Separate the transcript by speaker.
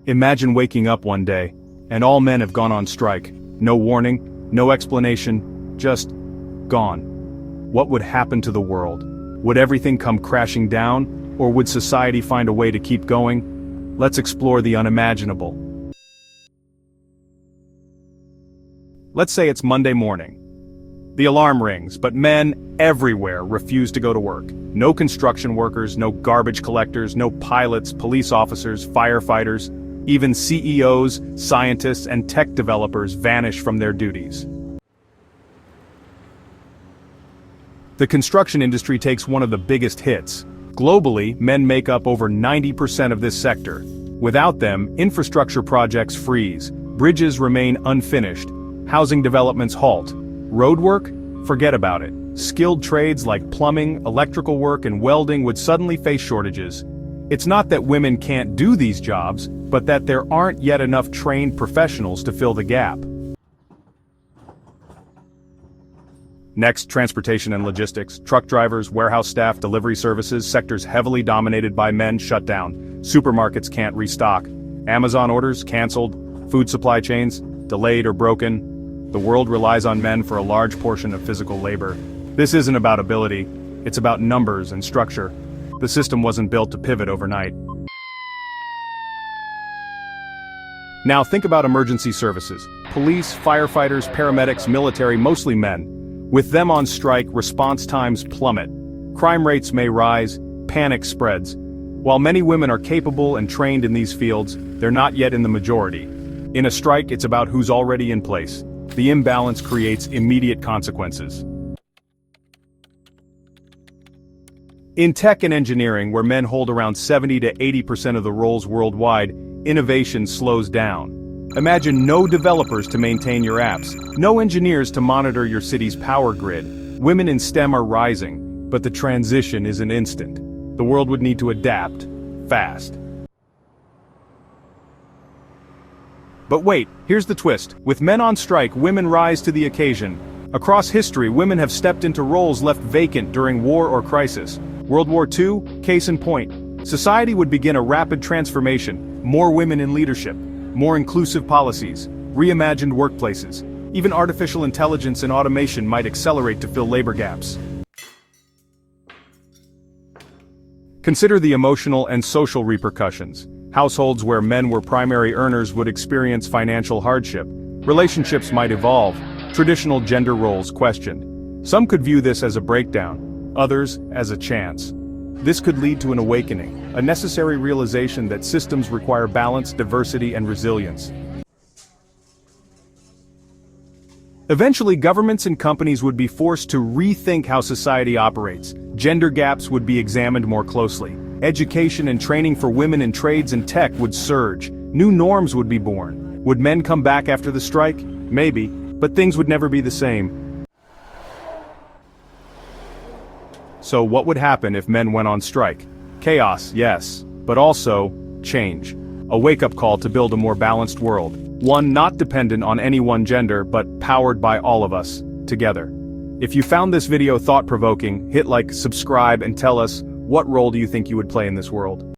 Speaker 1: Imagine waking up one day, and all men have gone on strike. No warning, no explanation, just gone. What would happen to the world? Would everything come crashing down, or would society find a way to keep going? Let's explore the unimaginable. Let's say it's Monday morning. The alarm rings, but men everywhere refuse to go to work. No construction workers, no garbage collectors, no pilots, police officers, firefighters. Even CEOs, scientists, and tech developers vanish from their duties. The construction industry takes one of the biggest hits. Globally, men make up over 90% of this sector. Without them, infrastructure projects freeze, bridges remain unfinished, housing developments halt. Road work? Forget about it. Skilled trades like plumbing, electrical work, and welding would suddenly face shortages. It's not that women can't do these jobs, but that there aren't yet enough trained professionals to fill the gap. Next, transportation and logistics. Truck drivers, warehouse staff, delivery services, sectors heavily dominated by men shut down. Supermarkets can't restock. Amazon orders canceled. Food supply chains delayed or broken. The world relies on men for a large portion of physical labor. This isn't about ability, it's about numbers and structure. The system wasn't built to pivot overnight. Now think about emergency services. Police, firefighters, paramedics, military, mostly men. With them on strike, response times plummet. Crime rates may rise, panic spreads. While many women are capable and trained in these fields, they're not yet in the majority. In a strike, it's about who's already in place. The imbalance creates immediate consequences. In tech and engineering, where men hold around 70 to 80% of the roles worldwide, innovation slows down. Imagine no developers to maintain your apps, no engineers to monitor your city's power grid. Women in STEM are rising, but the transition isn't instant. The world would need to adapt, fast. But wait, here's the twist. With men on strike, women rise to the occasion. Across history, women have stepped into roles left vacant during war or crisis. World War II, case in point. Society would begin a rapid transformation, more women in leadership, more inclusive policies, reimagined workplaces. Even artificial intelligence and automation might accelerate to fill labor gaps. Consider the emotional and social repercussions. Households where men were primary earners would experience financial hardship. Relationships might evolve, traditional gender roles questioned. Some could view this as a breakdown, others as a chance. This could lead to an awakening, a necessary realization that systems require balance, diversity, and resilience. Eventually, governments and companies would be forced to rethink how society operates. Gender gaps would be examined more closely. Education and training for women in trades and tech would surge. New norms would be born. Would men come back after the strike? Maybe, but things would never be the same. So what would happen if men went on strike? Chaos, yes, but also change. A wake-up call to build a more balanced world. One not dependent on any one gender, but powered by all of us, together. If you found this video thought-provoking, hit like, subscribe, and tell us, what role do you think you would play in this world?